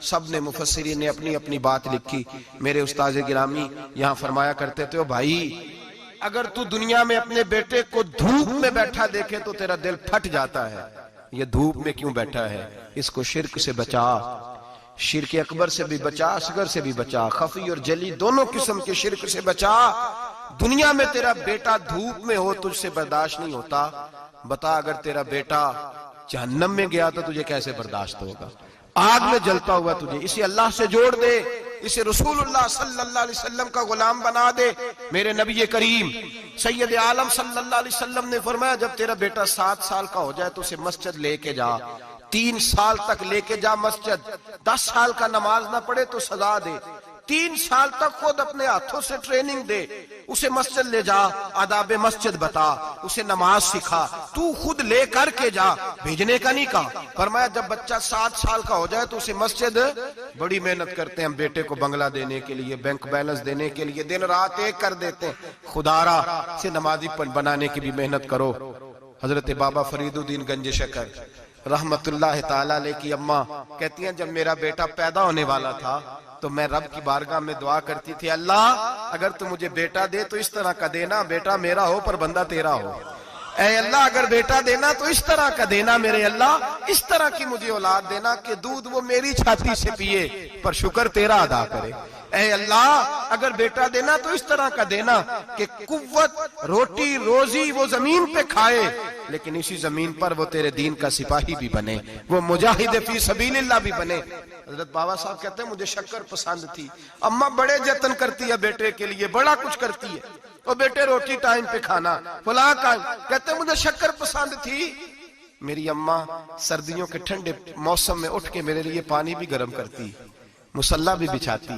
सब ने मुफस्सिरीन ने अपनी अपनी बात लिखी। मेरे उस्ताद गिरामी यहाँ फरमाया करते थे, ओ भाई अगर तू दुनिया में अपने बेटे को धूप में बैठा देखे तो तेरा दिल फट जाता है, ये धूप में क्यों बैठा है, इसको शिर्क से बचा, शिर्क अकबर से भी बचा, असगर से भी बचा, खफी और जली दोनों किस्म के शिर्क से बचा। दुनिया में तेरा बेटा धूप में हो तुझसे बर्दाश्त नहीं होता, बता अगर तेरा बेटा जहन्नम में गया तो तुझे कैसे बर्दाश्त होगा, आग में जलता हुआ तुझे। इसे अल्लाह से जोड़ दे, इसे रसूलुल्लाह सल्लल्लाहु अलैहि वसल्लम का गुलाम बना दे। मेरे नबी करीम सैयद आलम सल्लल्लाहु अलैहि वसल्लम ने फरमाया, जब तेरा बेटा 7 साल का हो जाए तो उसे मस्जिद लेके जा, 3 साल तक लेके जा मस्जिद, 10 साल का नमाज ना पढ़े तो सजा दे, 3 साल तक खुद अपने हाथों से ट्रेनिंग दे, उसे मस्जिद ले जा, आदाब मस्जिद बता, उसे नमाज सिखा, तू खुद ले करके जा, भेजने का नहीं कहा। फरमाया जब बच्चा 7 साल का हो जाए तो उसे मस्जिद, बड़ी मेहनत करते हैं हम बेटे को बंगला देने के लिए, बैंक बैलेंस देने के लिए, दिन रात एक कर देते हैं, खुदारा से नमाजी बनाने की भी मेहनत करो। हजरत बाबा फरीदुद्दीन गंज शकर रहमतुल्लाह ताला अलैह की अम्मा कहती हैं, जब मेरा बेटा पैदा होने वाला था तो मैं रब की बारगाह में दुआ करती थी, अल्लाह अगर तू मुझे बेटा दे तो इस तरह का देना, बेटा मेरा हो पर बंदा तेरा हो। ऐ अल्लाह अगर बेटा देना तो इस तरह का देना, मेरे अल्लाह इस तरह की मुझे औलाद देना कि दूध वो मेरी छाती से पिए पर शुक्र तेरा अदा करे। ऐ अल्लाह अगर बेटा देना तो इस तरह का देना कि कुव्वत रोटी रोजी वो जमीन पे खाए लेकिन इसी जमीन पर वो तेरे दीन का सिपाही भी बने, वो मुजाहिद फी सबीलिल्लाह भी बने। हजरत बाबा साहब कहते हैं मुझे शक्कर पसंद थी, अम्मा बड़े जतन करती है बेटे के लिए, बड़ा कुछ करती है, और बेटे रोटी टाइम पे खाना फला का, कहते हैं मुझे शक्कर पसंद थी। मेरी अम्मा सर्दियों के ठंडे मौसम में उठ के मेरे लिए पानी भी गर्म करती, मुसल्ला भी बिछाती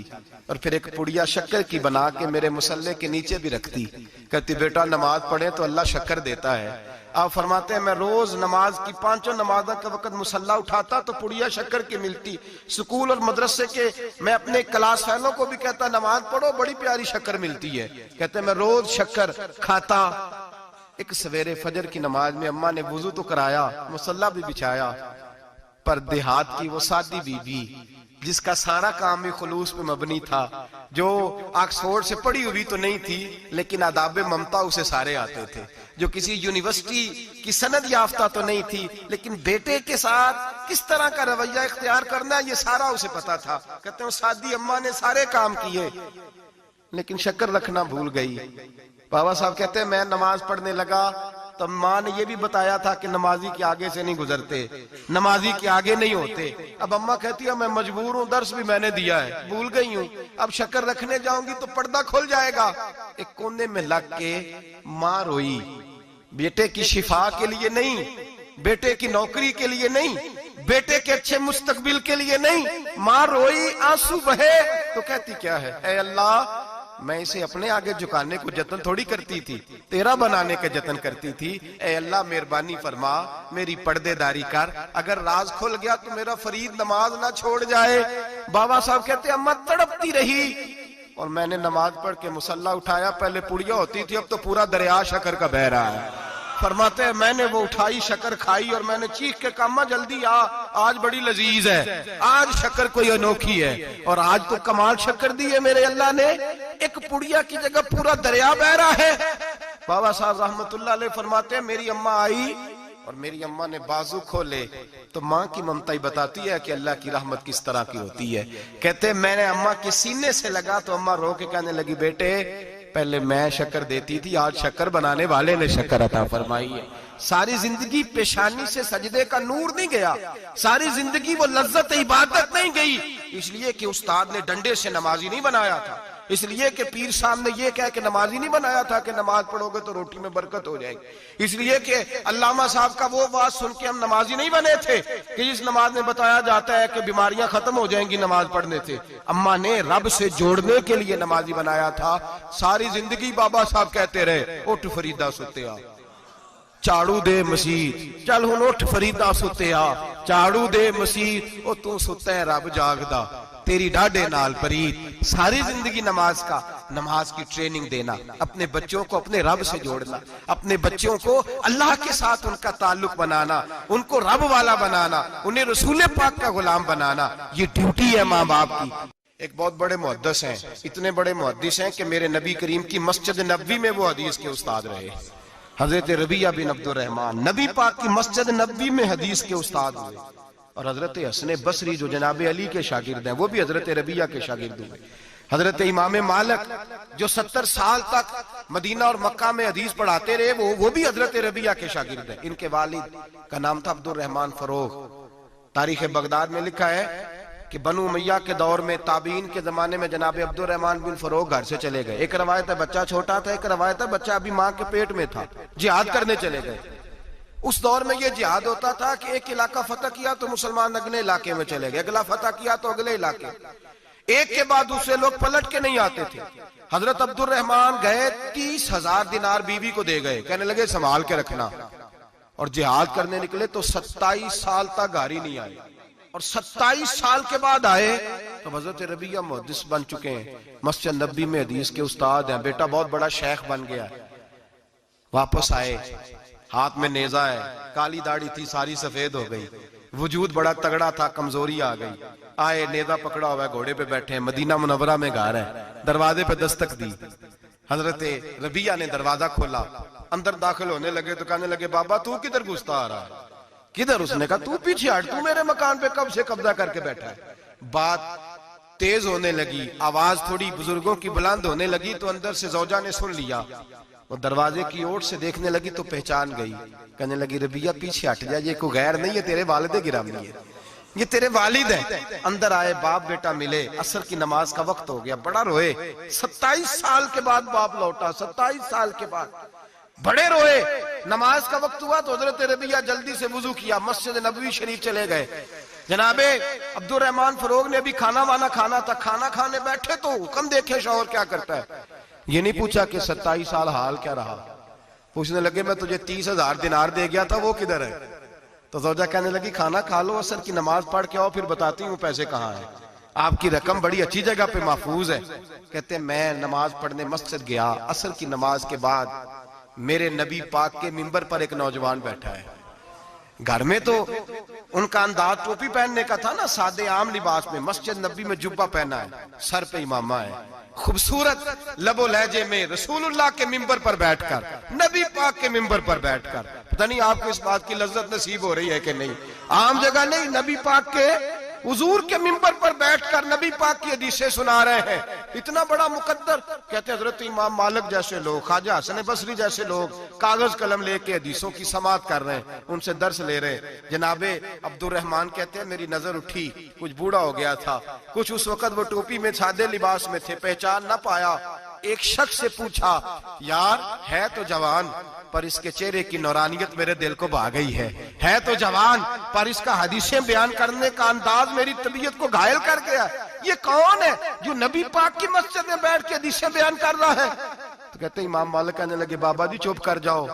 और फिर एक पुड़िया शक्कर की बना के मेरे मुसल्ले के नीचे भी रखती, कहती बेटा नमाज पढ़े तो अल्लाह शक्कर देता है। आप फरमाते हैं मैं रोज नमाज की 5 नमाज़ों के वक्त मुसल्ला उठाता तो पुड़िया शक्कर की मिलती। स्कूल और मदरसे के मैं अपने क्लास फेलो को भी कहता नमाज पढ़ो बड़ी प्यारी शक्कर मिलती है, कहते मैं रोज शक्कर खाता। एक सवेरे फजर की नमाज में अम्मा ने वुजू तो कराया, मुसल्ला भी बिछाया, पर देहात की वो सादी बीबी जिसका सारा काम भी खुलूस पे मबनी था, जो ऑक्सफोर्ड से पढ़ी हुई तो नहीं थी लेकिन आदाब ममता उसे सारे आते थे, जो किसी यूनिवर्सिटी की सनद याफ्ता तो नहीं थी लेकिन बेटे के साथ किस तरह का रवैया इख्तियार करना ये सारा उसे पता था। कहते हैं सादी अम्मा ने सारे काम किए लेकिन शक्कर रखना भूल गई। बाबा साहब कहते हैं मैं नमाज पढ़ने लगा तब माँ ने ये भी बताया था कि नमाजी के आगे से नहीं गुजरते, नमाजी के आगे नहीं होते। अब अम्मा कहती है मैं मजबूर हूँ, दर्स भी मैंने दिया है, भूल गई हूँ, अब शक्कर रखने जाऊंगी तो पर्दा खुल जाएगा। एक कोने में लग के माँ रोई, बेटे की शिफा के लिए नहीं, बेटे की नौकरी के लिए नहीं, बेटे के अच्छे मुस्तकबिल के लिए नहीं, माँ रोई, आंसू बहे तो कहती क्या है, ऐ अल्लाह मैं इसे अपने आगे झुकाने को जतन थोड़ी करती थी, तेरा बनाने का जतन करती थी। ऐ अल्लाह मेहरबानी फरमा, मेरी पर्देदारी कर, अगर राज खुल गया तो मेरा फरीद नमाज ना छोड़ जाए। बाबा साहब कहते अम्मा तड़पती रही और मैंने नमाज पढ़ के मुसल्ला उठाया, पहले पुड़िया होती थी अब तो पूरा दरिया शक्कर का बह रहा है। फरमाते हैं मैंने वो उठाई शक्कर खाई और मैंने चीख के कहा अम्मा जल्दी आ, आज बड़ी लजीज है, आज शक्कर कोई अनोखी है, और आज तो कमाल शक्कर दी है मेरे अल्लाह ने, एक पुड़िया की जगह पूरा दरिया बह रहा है। बाबा साहब रहमतुल्लाह अलैह फरमाते हैं मेरी अम्मा आई और मेरी अम्मा ने बाजू खोले तो माँ की ममता ही बताती है कि अल्लाह की रहमत किस तरह की होती है। कहते मैंने अम्मा के सीने से लगा तो अम्मा रो के कहने लगी बेटे पहले मैं शक्कर देती थी, आज शक्कर बनाने वाले ने शक्कर अता फरमाई है। सारी जिंदगी पेशानी से सजदे का नूर नहीं गया, सारी जिंदगी वो लज्जत इबादत नहीं गई, इसलिए कि उस्ताद ने डंडे से नमाजी नहीं बनाया था, इसलिए कि पीर साहब ने ये कह के नमाजी नहीं बनाया था कि नमाज पढ़ोगे तो रोटी में बरकत हो जाएगी, इसलिए कि अल्लामा साहब का वो बात सुन के हम नमाजी नहीं बने थे कि जिस नमाज में बताया जाता है कि बीमारियां खत्म हो जाएंगी नमाज पढ़ने से। अम्मा ने रब से जोड़ने के लिए नमाजी बनाया था। सारी जिंदगी बाबा साहब कहते रहे उठ फरीदा सुत्या झाड़ू दे मसीह, चल हुण उठ फरीदा सुत्या झाड़ू दे मसीह, ओ तू सुत्ता है रब जागदा, तेरी डाडे नाल परीत। सारी जिंदगी नमाज की ट्रेनिंग देना, अपने बच्चों को अपने रब से जोड़ना, अपने बच्चों को अल्लाह के साथ उनका ताल्लुक बनाना, उनको रब वाला बनाना, उन्हें रसूल पाक का गुलाम बनाना, ये ड्यूटी है माँ बाप की। एक बहुत बड़े मुहद्दिस हैं, इतने बड़े मुहद्दिस हैं कि मेरे नबी करीम की मस्जिद नबवी में वो हदीस के उस्ताद रहे। हजरत रबिया बिन अब्दुर रहमान नबी पाक की मस्जिद नबवी में हदीस के उस्ताद हुए। और हजरत हसन बसरी जो जनाब अली के शागिर्द हैं, वो भी हजरत रबिया के शागिर्द हुए। हजरत इमाम मालिक जो 70 साल तक मदीना और मक्का में हदीस पढ़ाते रहे, वो भी हजरत रबिया के शागिर्द हैं। इनके वालिद का नाम था अब्दुर रहमान फरोग। तारीख बगदाद में लिखा है कि बनु उमैया के दौर में, ताबीन के जमाने में जनाब अब्दुर रहमान बिन फरोग घर से चले गए। एक रवायत है बच्चा छोटा था, एक रवायत है बच्चा अभी माँ के पेट में था, जिहाद करने चले गए। उस दौर में यह जिहाद होता था कि एक इलाका फतह किया तो मुसलमान अगले इलाके में चले गए, अगला फतह किया तो अगले इलाके, एक के बाद दूसरे लोग पलट के नहीं आते थे। हजरत अब्दुर रहमान गए, 30,000 दिनार बीवी को दे गए, कहने लगे संभाल के रखना। और जिहाद करने निकले तो 27 साल तक घर ही नहीं आए, और 27 साल के बाद आए तो हजरत रबिया मुहद्दिस बन चुके हैं, मस्जिद नबी में हदीस के उस्ताद हैं, बेटा बहुत बड़ा शेख बन गया। वापस आए, हाथ में नेजा है, काली दाढ़ी थी सारी सफेद हो गई, वजूद बड़ा तगड़ा था, कमजोरी आ गई। आए, नेजा पकड़ा हुआ है, घोड़े पे बैठे हैं, मदीना मुनव्वरा में घर है, दरवाजे पे दस्तक दी। हजरत रबिया ने दरवाजा खोला, अंदर दाखिल होने लगे तो कहने लगे बाबा तू किधर घुसता आ रहा है? किधर? उसने कहा तू पीछे हट, तू मेरे मकान पे कब से कब्जा करके बैठा है। बात तेज होने लगी, आवाज थोड़ी बुजुर्गों की बुलंद होने लगी तो अंदर से जौजा ने सुन लिया। वो दरवाजे की ओर से देखने लगी तो पहचान गई, कहने लगी रबिया पीछे हट जा, ये कोई गैर नहीं है, तेरे वालिद गिरामी है, ये तेरे वालिद है। अंदर आए, बाप बेटा मिले, असर की नमाज का वक्त हो गया, बड़ा रोए। 27 साल के बाद बाप लौटा, 27 साल के बाद बड़े रोए। नमाज का वक्त हुआ तो हजरत रबिया जल्दी से वुजू किया, मस्जिद नबवी शरीफ चले गए। जनाबे अब्दुर रहमान फरोग ने भी खाना वाना खाना था, खाना खाने बैठे तो हुक्म देखे शौहर क्या करता है। ये नहीं पूछा कि 27 साल हाल क्या रहा, पूछने लगे मैं तुझे 30,000 दिनार दे गया था, वो किधर है? तो ज़ौजा कहने लगी खाना खा लो, असर की नमाज पढ़ के आओ, फिर बताती हूँ पैसे कहाँ है, आपकी रकम बड़ी अच्छी जगह पे महफूज है। कहते मैं नमाज पढ़ने मस्जिद गया, असर की नमाज के बाद मेरे नबी पाक के मिंबर पर एक नौजवान बैठा है। घर में तो उनका अंदाज टोपी पहनने का था ना, सादे आम लिबास में, मस्जिद नबी में जुब्बा पहना है, सर पे इमामा है, खूबसूरत लबो लहजे में रसूलुल्लाह के मिंबर पर बैठकर, नबी पाक के मिंबर पर बैठकर, पता नहीं आपको इस बात की लज्जत नसीब हो रही है कि नहीं, आम जगह नहीं, नबी पाक के हुजूर के मिंबर पर बैठकर नबी पाक की हदीसें सुना रहे हैं, इतना बड़ा मुकद्दर। कहते हजरत इमाम मालिक जैसे लोग, ख्वाजा हसन बसरी जैसे लोग कागज कलम लेके हदीसों की समाअत कर रहे हैं, उनसे दर्स ले रहे हैं। जनाबे अब्दुर रहमान कहते हैं मेरी नजर उठी, कुछ बूढ़ा हो गया था, कुछ उस वक्त वो टोपी में सादे लिबास में थे, पहचान ना पाया। एक शख्स से पूछा यार है तो जवान, पर इसके चेहरे की नौरानियत मेरे दिल को भा गई है तो जवान, पर इसका हदीसें बयान करने का अंदाज मेरी तबीयत को घायल कर गया। ये कौन है जो नबी पाक की मस्जिद में बैठ के हदीसें बयान कर रहा है? तो कहते इमाम मालिक कहने लगे बाबा जी चुप कर जाओ,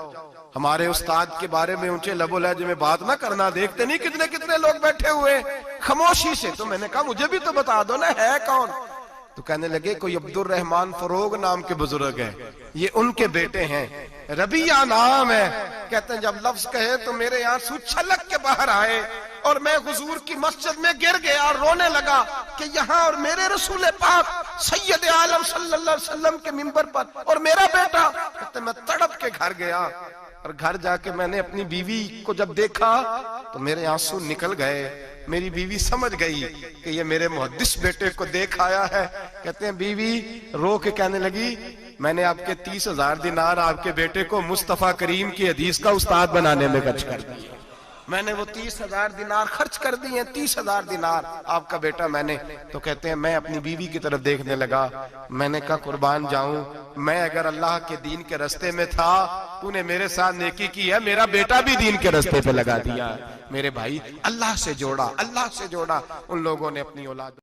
हमारे उस्ताद के बारे में ऊंचे लबो लहजे में बात ना करना, देखते नहीं कितने कितने लोग बैठे हुए खामोशी से। तो मैंने कहा मुझे भी तो बता दो ना है कौन? तो कहने लगे कोई अब्दुर रहमान फरोग नाम के बुजुर्ग है, ये उनके बेटे हैं, रबिया नाम है। कहते हैं जब लफ्ज कहे तो मेरे आंसू छलक के बाहर आए और मैं हुजूर की मस्जिद में गिर गया और रोने लगा कि यहाँ और मेरे रसूल पाक सैयद आलम सल्लल्लाहु अलैहि वसल्लम के मिंबर पर और मेरा बेटा। कहते मैं तड़प के घर गया और घर जाके मैंने अपनी बीवी को जब देखा तो मेरे आंसू निकल गए। मेरी बीवी समझ गई कि ये मेरे मुहद्दिस बेटे को देख आया है। कहते हैं बीवी रो के कहने लगी मैंने आपके 30,000 दिनार आपके बेटे को मुस्तफा करीम की हदीस का उस्ताद बनाने में खर्च कर दिए। मैंने वो 30,000 दिनार खर्च कर दिए, 30,000 दिनार आपका बेटा मैंने। तो कहते हैं मैं अपनी बीवी की तरफ देखने लगा, मैंने कहा कुर्बान जाऊं, मैं अगर अल्लाह के दीन के रास्ते में था, तूने मेरे साथ नेकी की है, मेरा बेटा भी दीन के रास्ते पे लगा दिया। मेरे भाई अल्लाह से जोड़ा, अल्लाह से जोड़ा उन लोगों ने अपनी औलाद।